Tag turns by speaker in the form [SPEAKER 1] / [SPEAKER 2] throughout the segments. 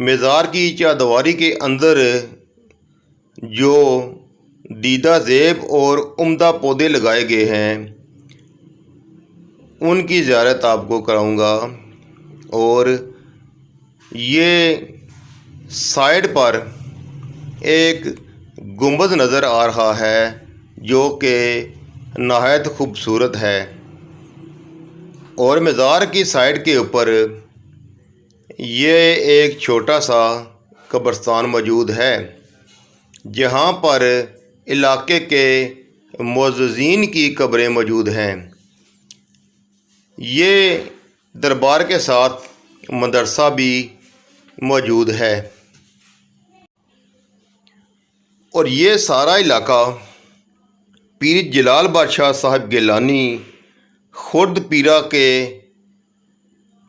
[SPEAKER 1] مزار کی چاردیواری کے اندر جو دیدہ زیب اور عمدہ پودے لگائے گئے ہیں ان کی زیارت آپ کو کراؤں گا، اور یہ سائڈ پر ایک گنبد نظر آ رہا ہے جو کہ نہایت خوبصورت ہے، اور مزار کی سائڈ کے اوپر یہ ایک چھوٹا سا قبرستان موجود ہے جہاں پر علاقے کے معززین کی قبریں موجود ہیں۔ یہ دربار کے ساتھ مدرسہ بھی موجود ہے، اور یہ سارا علاقہ پیر جلال بادشاہ صاحب گیلانی خرد پیرا کے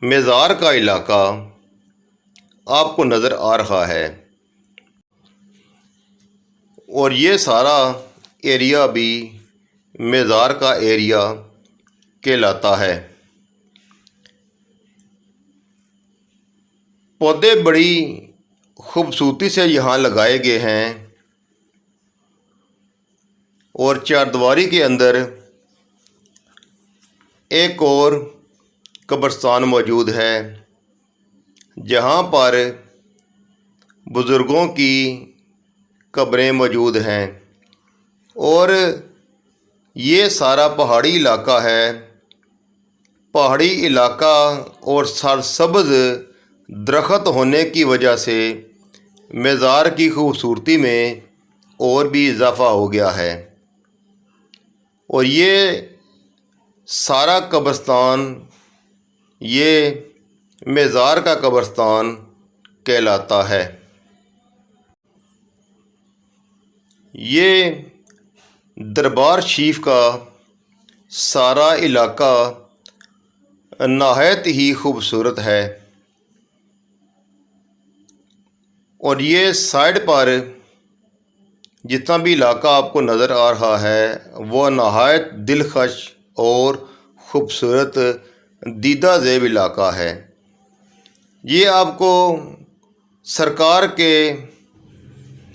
[SPEAKER 1] مزار کا علاقہ آپ کو نظر آ رہا ہے، اور یہ سارا ایریا بھی مزار کا ایریا کہلاتا ہے۔ پودے بڑی خوبصورتی سے یہاں لگائے گئے ہیں، اور چاردیواری کے اندر ایک اور قبرستان موجود ہے جہاں پر بزرگوں کی قبریں موجود ہیں، اور یہ سارا پہاڑی علاقہ ہے۔ پہاڑی علاقہ اور سرسبز درخت ہونے کی وجہ سے مزار کی خوبصورتی میں اور بھی اضافہ ہو گیا ہے، اور یہ سارا قبرستان یہ مزار کا قبرستان کہلاتا ہے۔ یہ دربار شریف کا سارا علاقہ نہایت ہی خوبصورت ہے، اور یہ سائڈ پر جتنا بھی علاقہ آپ کو نظر آ رہا ہے وہ نہایت دلکش اور خوبصورت دیدہ زیب علاقہ ہے۔ یہ آپ کو سرکار کے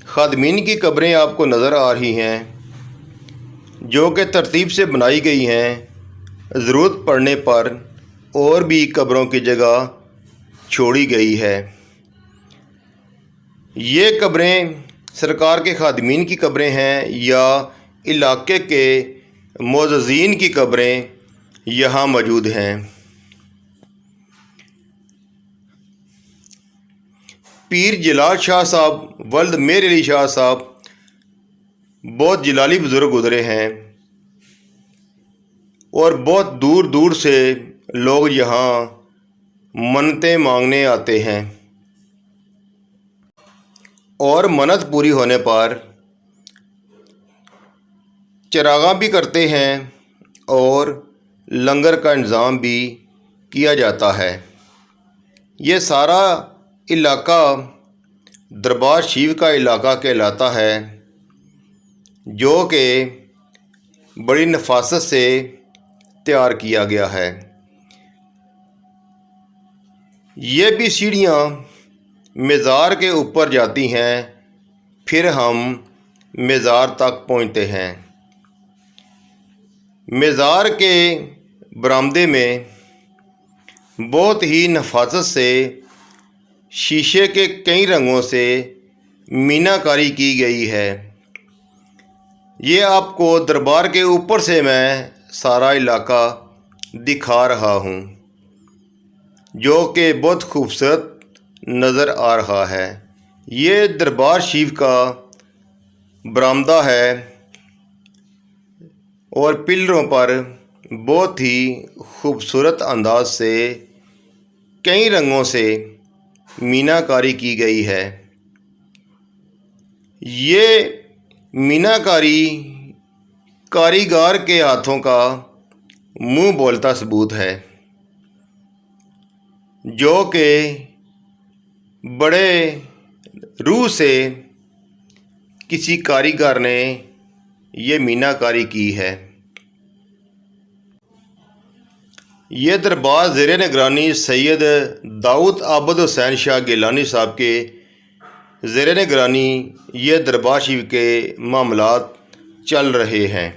[SPEAKER 1] خادمین کی قبریں آپ کو نظر آ رہی ہیں جو کہ ترتیب سے بنائی گئی ہیں، ضرورت پڑنے پر اور بھی قبروں کی جگہ چھوڑی گئی ہے۔ یہ قبریں سرکار کے خادمین کی قبریں ہیں یا علاقے کے معززین کی قبریں یہاں موجود ہیں۔ پیر جلال شاہ صاحب ولد میر علی شاہ صاحب بہت جلالی بزرگ گزرے ہیں، اور بہت دور دور سے لوگ یہاں منتیں مانگنے آتے ہیں، اور منت پوری ہونے پر چراغاں بھی کرتے ہیں اور لنگر کا انتظام بھی کیا جاتا ہے۔ یہ سارا علاقہ دربار شریف کا علاقہ کہلاتا ہے جو کہ بڑی نفاست سے تیار کیا گیا ہے۔ یہ بھی سیڑھیاں مزار کے اوپر جاتی ہیں، پھر ہم مزار تک پہنچتے ہیں۔ مزار کے برآمدے میں بہت ہی نفاست سے شیشے کے کئی رنگوں سے مینہ کاری کی گئی ہے۔ یہ آپ کو دربار کے اوپر سے میں سارا علاقہ دکھا رہا ہوں جو کہ بہت خوبصورت نظر آ رہا ہے۔ یہ دربار شریف کا برآمدہ ہے، اور پلروں پر بہت ہی خوبصورت انداز سے کئی رنگوں سے مینہ کاری کی گئی ہے۔ یہ مینہ کاری کاریگر کے ہاتھوں کا منہ بولتا ثبوت ہے جو کہ بڑے روح سے کسی کاریگر نے یہ مینہ کاری کی ہے۔ یہ دربار زیر نگرانی سید داؤد عابد حسین شاہ گیلانی صاحب کے زیر نگرانی یہ دربار شریف کے معاملات چل رہے ہیں۔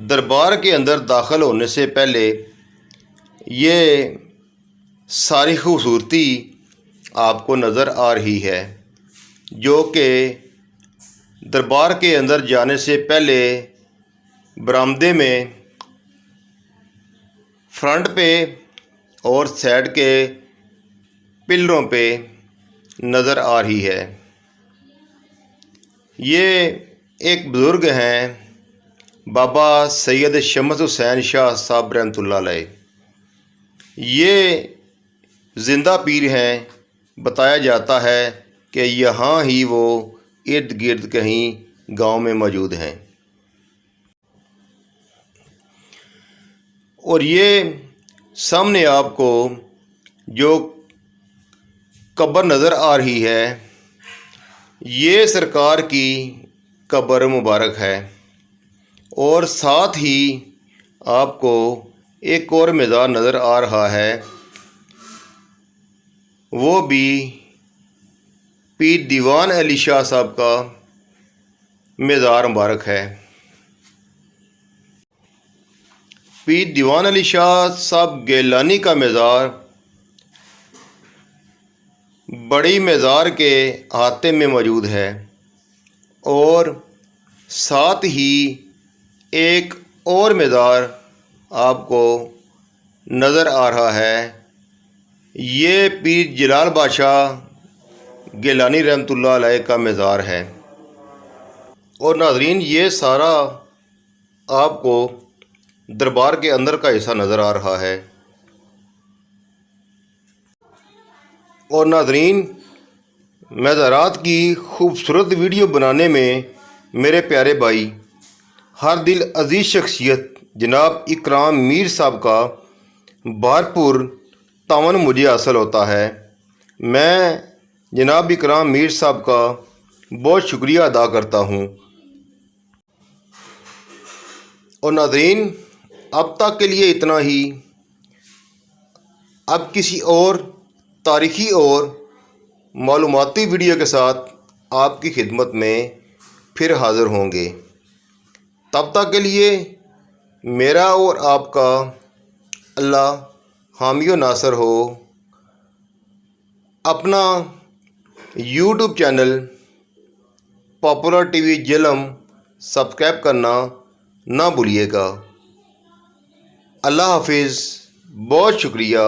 [SPEAKER 1] دربار کے اندر داخل ہونے سے پہلے یہ ساری خوبصورتی آپ کو نظر آ رہی ہے، جو کہ دربار کے اندر جانے سے پہلے برآمدے میں فرنٹ پہ اور سائڈ کے پلروں پہ نظر آ رہی ہے۔ یہ ایک بزرگ ہیں بابا سید شمس حسین شاہ صاحب رحمۃ اللہ علیہ۔ یہ زندہ پیر ہیں، بتایا جاتا ہے کہ یہاں ہی وہ ارد گرد کہیں گاؤں میں موجود ہیں۔ اور یہ سامنے آپ کو جو قبر نظر آ رہی ہے، یہ سرکار کی قبر مبارک ہے، اور ساتھ ہی آپ کو ایک اور مزار نظر آ رہا ہے، وہ بھی پیر دیوان علی شاہ صاحب کا مزار مبارک ہے۔ پیر دیوان علی شاہ صاحب گیلانی کا مزار بڑی مزار کے احاطے میں موجود ہے، اور ساتھ ہی ایک اور مزار آپ کو نظر آ رہا ہے، یہ پیر جلال بادشاہ گیلانی رحمۃ اللہ علیہ کا مزار ہے۔ اور ناظرین، یہ سارا آپ کو دربار کے اندر کا حصہ نظر آ رہا ہے۔ اور ناظرین، مزارات کی خوبصورت ویڈیو بنانے میں میرے پیارے بھائی، ہر دل عزیز شخصیت جناب اکرام میر صاحب کا بھرپور تعاون مجھے حاصل ہوتا ہے۔ میں جناب اکرام میر صاحب کا بہت شکریہ ادا کرتا ہوں۔ اور ناظرین، اب تک کے لیے اتنا ہی۔ اب کسی اور تاریخی اور معلوماتی ویڈیو کے ساتھ آپ کی خدمت میں پھر حاضر ہوں گے۔ تب تک کے لیے میرا اور آپ کا اللہ حامی و ناصر ہو۔ اپنا YouTube channel popular T V Jhelum subscribe کرنا نہ بھولیے گا۔ اللہ حافظ، بہت شکریہ۔